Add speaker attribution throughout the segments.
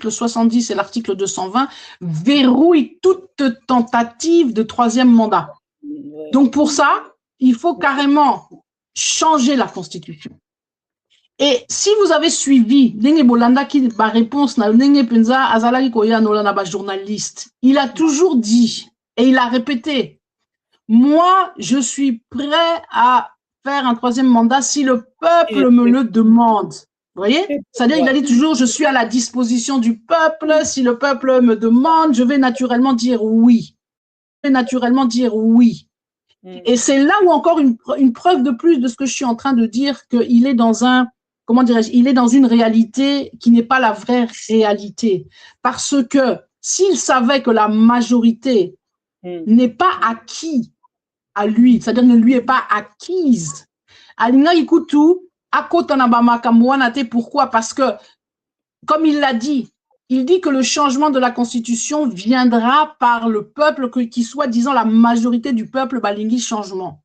Speaker 1: l'article 70 et l'article 220 verrouillent toute tentative de troisième mandat. Donc pour ça, il faut carrément changer la Constitution. Et si vous avez suivi, réponse journaliste, il a toujours dit, et il a répété, moi, je suis prêt à faire un troisième mandat si le peuple me le demande. Vous voyez? C'est-à-dire, il a dit toujours, je suis à la disposition du peuple. Si le peuple me demande, je vais naturellement dire oui. Et c'est là où encore une preuve de plus de ce que je suis en train de dire, qu'il est dans il est dans une réalité qui n'est pas la vraie réalité. Parce que s'il savait que la majorité n'est pas acquise à lui, c'est-à-dire ne lui est pas acquise, pourquoi? Parce que, comme il l'a dit, il dit que le changement de la Constitution viendra par le peuple, qui soit, disons, la majorité du peuple, balingi changement.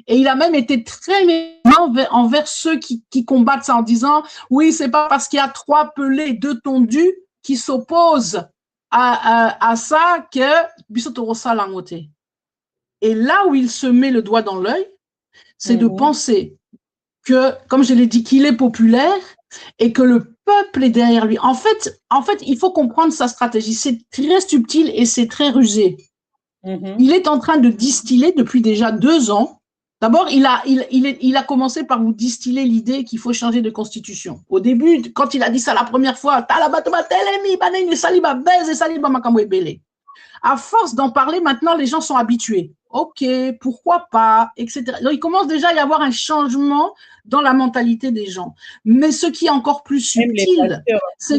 Speaker 1: Et il a même été très méchant envers ceux qui combattent ça en disant, oui, c'est pas parce qu'il y a 3 pelés, 2 tondus qui s'opposent à ça que Bissotorosa l'a voté. Et là où il se met le doigt dans l'œil, c'est de penser que, comme je l'ai dit, qu'il est populaire et que le peuple est derrière lui. En fait, il faut comprendre sa stratégie. C'est très subtil et c'est très rusé. Il est en train de distiller depuis déjà 2 ans. D'abord, il a commencé par vous distiller l'idée qu'il faut changer de constitution. Au début, quand il a dit ça la première fois, à force d'en parler, maintenant, les gens sont habitués. OK, pourquoi pas, etc. Donc, il commence déjà à y avoir un changement dans la mentalité des gens. Mais ce qui est encore plus subtil, c'est...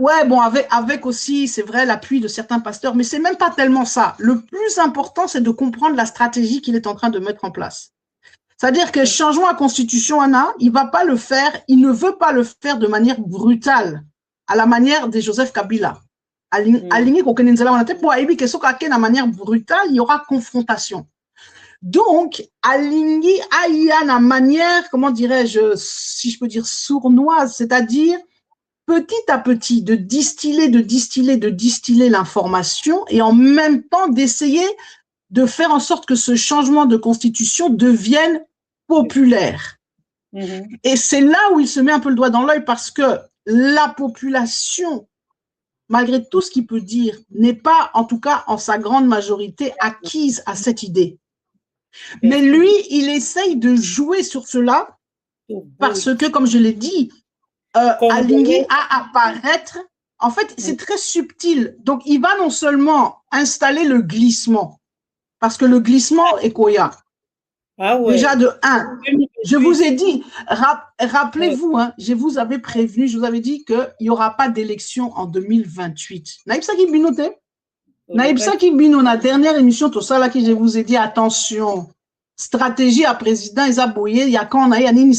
Speaker 1: Ouais, bon, avec aussi, c'est vrai, l'appui de certains pasteurs, mais c'est même pas tellement ça. Le plus important, c'est de comprendre la stratégie qu'il est en train de mettre en place. C'est-à-dire que changement à constitution, Anna, il va pas le faire, il ne veut pas le faire de manière brutale, à la manière de Joseph Kabila. De manière brutale, il y aura confrontation. Donc, aligné à la manière, comment dirais-je, si je peux dire sournoise, c'est-à-dire petit à petit de distiller l'information et en même temps d'essayer de faire en sorte que ce changement de constitution devienne populaire. Et c'est là où il se met un peu le doigt dans l'œil parce que la population, malgré tout ce qu'il peut dire, n'est pas, en tout cas en sa grande majorité, acquise à cette idée. Mais lui, il essaye de jouer sur cela parce que, comme je l'ai dit, aligné à apparaître, en fait, c'est très subtil. Donc, il va non seulement installer le glissement, parce que le glissement est Koya. Déjà de 1. Je vous ai dit, rappelez-vous, hein, je vous avais prévenu, je vous avais dit qu'il n'y aura pas d'élection en 2028. Naïbsa qui binote? Naïbsa qui binote, la dernière émission, tout ça là, que je vous ai dit, attention, stratégie à président, ils ont boyé, il y a quand on a eu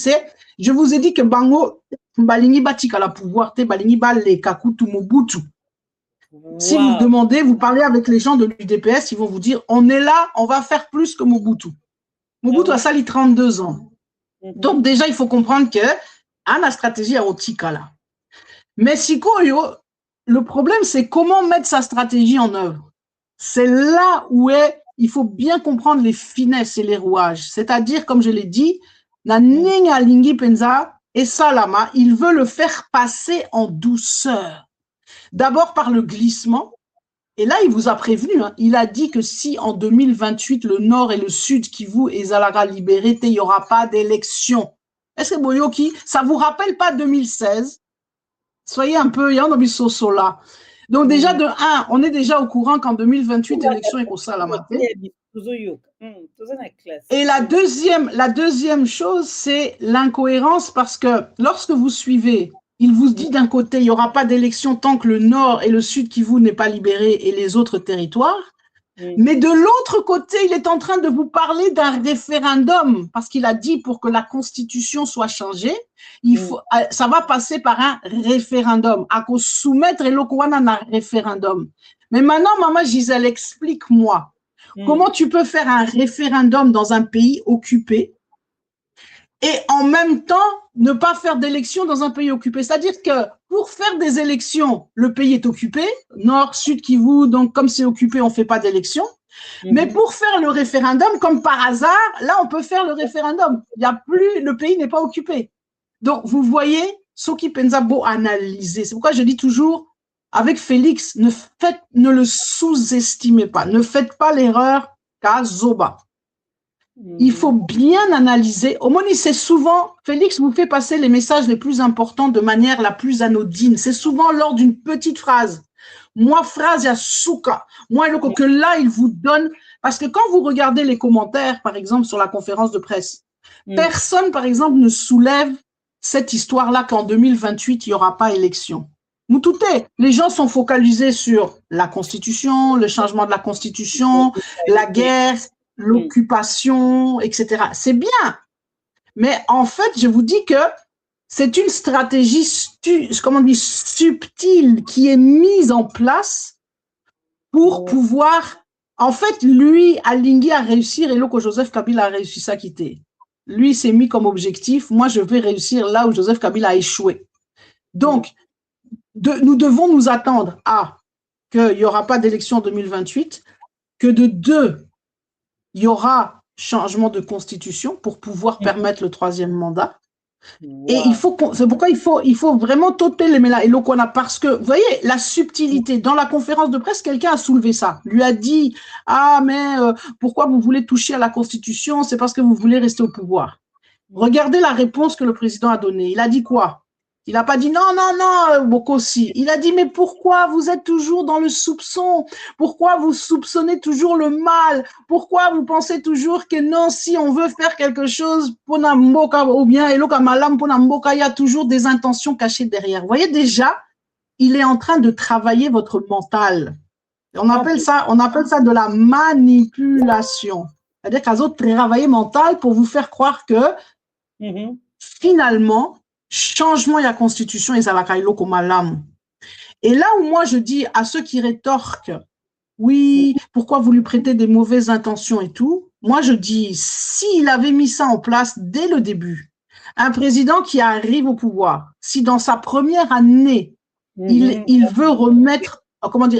Speaker 1: je vous ai dit que Bango, Balingi Batika la pouvoir, Balingi Balé, Kakutu, Mobutu. Si vous demandez, vous parlez avec les gens de l'UDPS, ils vont vous dire, on est là, on va faire plus que Mobutu. Mobutu a sali 32 ans. Donc déjà, il faut comprendre que la stratégie à Otika là. Mais Sikoyo, le problème, c'est comment mettre sa stratégie en œuvre. C'est là où il faut bien comprendre les finesses et les rouages. C'est-à-dire, comme je l'ai dit, la Ninga Lingi Penza et Salama, il veut le faire passer en douceur. D'abord par le glissement. Et là, il vous a prévenu. Hein, il a dit que si en 2028, le Nord et le Sud qui vous et Zalara libérés, il n'y aura pas d'élection. Est-ce que Boyoki, ça vous rappelle pas 2016? Soyez un peu, là. Donc déjà, de 1, on est déjà au courant qu'en 2028, l'élection est au Salama. Et la deuxième chose, c'est l'incohérence parce que lorsque vous suivez, il vous dit d'un côté, il n'y aura pas d'élection tant que le Nord et le Sud Kivu n'est pas libéré et les autres territoires. Mais de l'autre côté, il est en train de vous parler d'un référendum parce qu'il a dit pour que la Constitution soit changée, ça va passer par un référendum. À cause soumettre et l'Okwana un référendum. Mais maintenant, Maman Gisèle, explique-moi. Comment tu peux faire un référendum dans un pays occupé et en même temps ne pas faire d'élection dans un pays occupé? C'est-à-dire que pour faire des élections, le pays est occupé, Nord, Sud, Kivu, donc comme c'est occupé, on ne fait pas d'élections. Mais pour faire le référendum, comme par hasard, là, on peut faire le référendum. Il y a plus, le pays n'est pas occupé. Donc, vous voyez, ce qui pensa beau analyser. C'est pourquoi je dis toujours, avec Félix, ne le sous-estimez pas. Ne faites pas l'erreur qu'a Zoba. Il faut bien analyser. Au moins, c'est souvent, Félix vous fait passer les messages les plus importants de manière la plus anodine. C'est souvent lors d'une petite phrase. Moi, phrase ya souka. Moi, que là, il vous donne, parce que quand vous regardez les commentaires, par exemple, sur la conférence de presse, personne, par exemple, ne soulève cette histoire-là qu'en 2028, il n'y aura pas élection. Les gens sont focalisés sur la Constitution, le changement de la Constitution, la guerre, l'occupation, etc. C'est bien. Mais en fait, je vous dis que c'est une stratégie subtile qui est mise en place pour pouvoir… En fait, lui, Alingui a réussi, et là que Joseph Kabila a réussi ça quitter. Lui, s'est mis comme objectif, moi, je vais réussir là où Joseph Kabila a échoué. Donc, nous devons nous attendre à qu'il n'y aura pas d'élection en 2028, que de deux, il y aura changement de constitution pour pouvoir permettre le troisième mandat. Wow. Et c'est pourquoi il faut vraiment toter les mélas. Et là, parce que, vous voyez, la subtilité, dans la conférence de presse, quelqu'un a soulevé ça, lui a dit, mais pourquoi vous voulez toucher à la Constitution? C'est parce que vous voulez rester au pouvoir. Regardez la réponse que le président a donnée. Il a dit quoi? Il n'a pas dit non, Bokosi. Il a dit, mais pourquoi vous êtes toujours dans le soupçon? Pourquoi vous soupçonnez toujours le mal? Pourquoi vous pensez toujours que non, si on veut faire quelque chose pour Namboka ou bien Eloka Malam pour Namboka, il y a toujours des intentions cachées derrière. Vous voyez déjà, il est en train de travailler votre mental. On appelle ça de la manipulation. C'est-à-dire qu'elles ont travaillé mental pour vous faire croire que finalement, changement de la Constitution et Zalakailo comme l'âme. Et là où moi je dis à ceux qui rétorquent, oui, pourquoi vous lui prêtez des mauvaises intentions et tout, moi je dis, s'il avait mis ça en place dès le début, un président qui arrive au pouvoir, si dans sa première année, il veut remettre,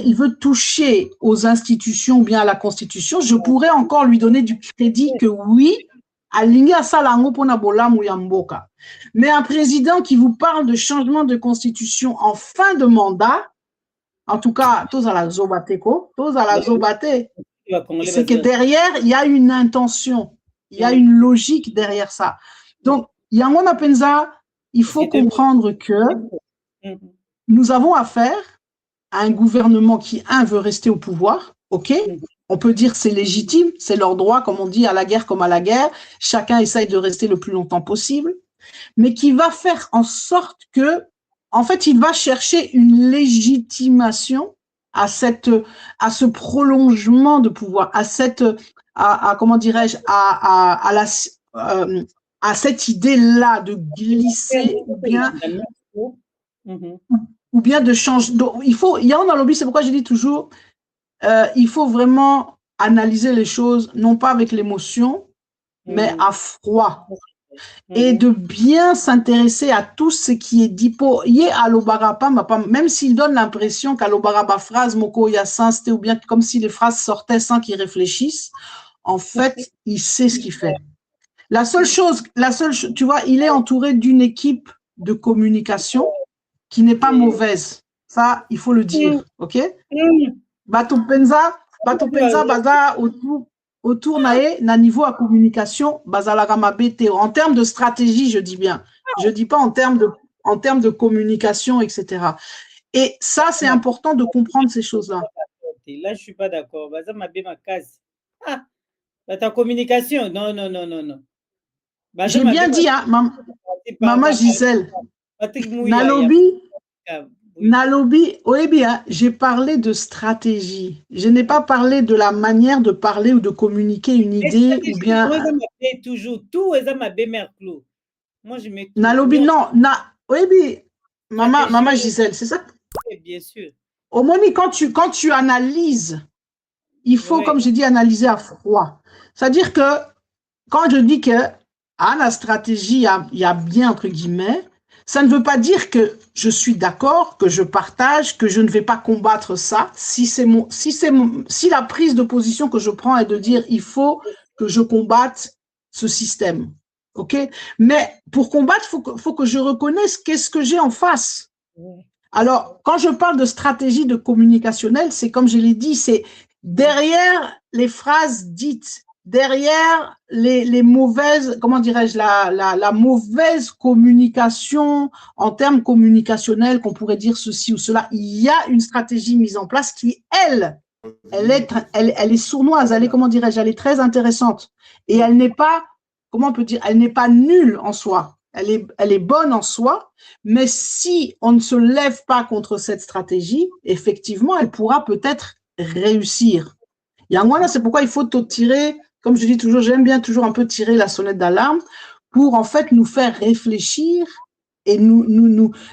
Speaker 1: il veut toucher aux institutions ou bien à la Constitution, je pourrais encore lui donner du crédit que oui, mais un président qui vous parle de changement de constitution en fin de mandat, en tout cas, tous à la zobate, c'est que derrière, il y a une intention, il y a une logique derrière ça. Donc, Yangona Penza, il faut comprendre que nous avons affaire à un gouvernement qui, veut rester au pouvoir, ok? On peut dire c'est légitime, c'est leur droit, comme on dit, à la guerre comme à la guerre. Chacun essaye de rester le plus longtemps possible, mais qui va faire en sorte que, en fait, il va chercher une légitimation à ce prolongement de pouvoir, à cette idée-là de glisser ou bien de changer. Donc, il y a un lobby, c'est pourquoi je dis toujours, il faut vraiment analyser les choses, non pas avec l'émotion, mais à froid. Et de bien s'intéresser à tout ce qui est dit. Même s'il donne l'impression qu'à l'Obaraba phrase, Moko Yassins, ou bien comme si les phrases sortaient sans qu'ils réfléchissent, en fait, il sait ce qu'il fait. La seule chose, tu vois, il est entouré d'une équipe de communication qui n'est pas mauvaise. Ça, il faut le dire, ok? Bato Penza baza autour na niveau à communication bazalarama BT en termes de stratégie, je dis bien. Je dis pas en termes de communication, etc. Et ça, c'est important de comprendre ces choses-là.
Speaker 2: Là, je suis pas d'accord. Baza ma case. Ta communication, non.
Speaker 1: J'ai bien dit, hein, Maman Gisèle. Nalobi, oui bien, j'ai parlé de stratégie. Je n'ai pas parlé de la manière de parler ou de communiquer une idée ou bien.
Speaker 2: Toujours tout est ma bémère clou. Moi je mets.
Speaker 1: Nalobi, non, oui bien, maman Gisèle, c'est ça?
Speaker 2: Oui, bien sûr.
Speaker 1: Au moins, quand tu analyses, il faut, comme j'ai dit, analyser à froid. C'est-à-dire que quand je dis que la stratégie, il y a bien entre guillemets. Ça ne veut pas dire que je suis d'accord, que je partage, que je ne vais pas combattre ça. Si la prise de position que je prends est de dire il faut que je combatte ce système, ok? Mais pour combattre, faut que je reconnaisse qu'est-ce que j'ai en face. Alors, quand je parle de stratégie de communicationnelle, c'est comme je l'ai dit, c'est derrière les phrases dites, derrière les mauvaises, comment dirais-je, la mauvaise communication en termes communicationnels, qu'on pourrait dire ceci ou cela, il y a une stratégie mise en place qui, elle est sournoise, elle est, comment dirais-je, elle est très intéressante. Et elle n'est pas, comment on peut dire, elle n'est pas nulle en soi. Elle est bonne en soi, mais si on ne se lève pas contre cette stratégie, effectivement, elle pourra peut-être réussir. C'est pourquoi il faut tirer, comme je dis toujours, j'aime bien toujours un peu tirer la sonnette d'alarme pour en fait nous faire réfléchir et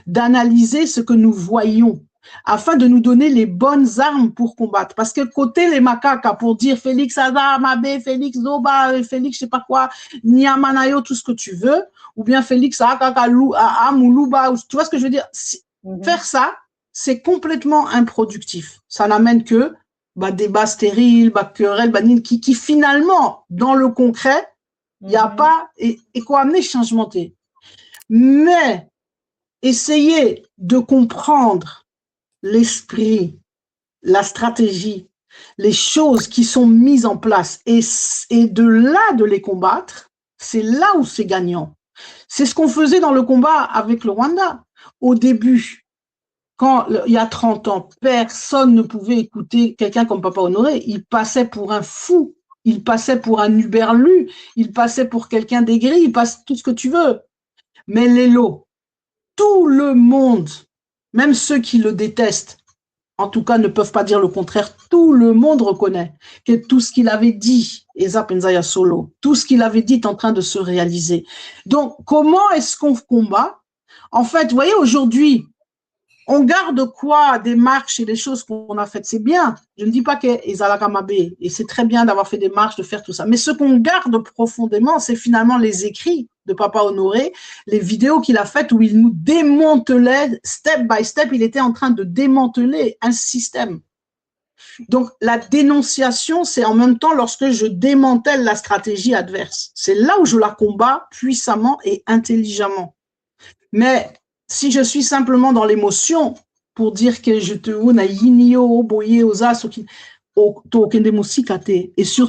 Speaker 1: d'analyser ce que nous voyons afin de nous donner les bonnes armes pour combattre. Parce que côté les macaques, pour dire Félix Ada, Mabé, Félix Zoba, Félix je sais pas quoi, Niamanayo, tout ce que tu veux, ou bien Félix Amoulouba, tu vois ce que je veux dire? Faire ça, c'est complètement improductif. Ça n'amène que débats stériles, querelles, qui finalement, dans le concret, il n'y a pas, et quoi amener changement. Mais essayer de comprendre l'esprit, la stratégie, les choses qui sont mises en place et de là de les combattre, c'est là où c'est gagnant. C'est ce qu'on faisait dans le combat avec le Rwanda. Au début, quand il y a 30 ans, personne ne pouvait écouter quelqu'un comme Papa Honoré. Il passait pour un fou, il passait pour un uberlu, il passait pour quelqu'un d'aigri, il passe tout ce que tu veux. Mais Lelo, tout le monde, même ceux qui le détestent, en tout cas ne peuvent pas dire le contraire, tout le monde reconnaît que tout ce qu'il avait dit, Eza Penzaya Solo, tout ce qu'il avait dit est en train de se réaliser. Donc, comment est-ce qu'on combat? En fait, vous voyez, aujourd'hui, on garde quoi des marches et des choses qu'on a faites, c'est bien. Je ne dis pas qu'Ezalaka Mabé, et c'est très bien d'avoir fait des marches, de faire tout ça. Mais ce qu'on garde profondément, c'est finalement les écrits de Papa Honoré, les vidéos qu'il a faites où il nous démantelait, step by step, il était en train de démanteler un système. Donc, la dénonciation, c'est en même temps lorsque je démantèle la stratégie adverse. C'est là où je la combats puissamment et intelligemment. Mais si je suis simplement dans l'émotion pour dire que je te ou na yinio boye aux as et surtout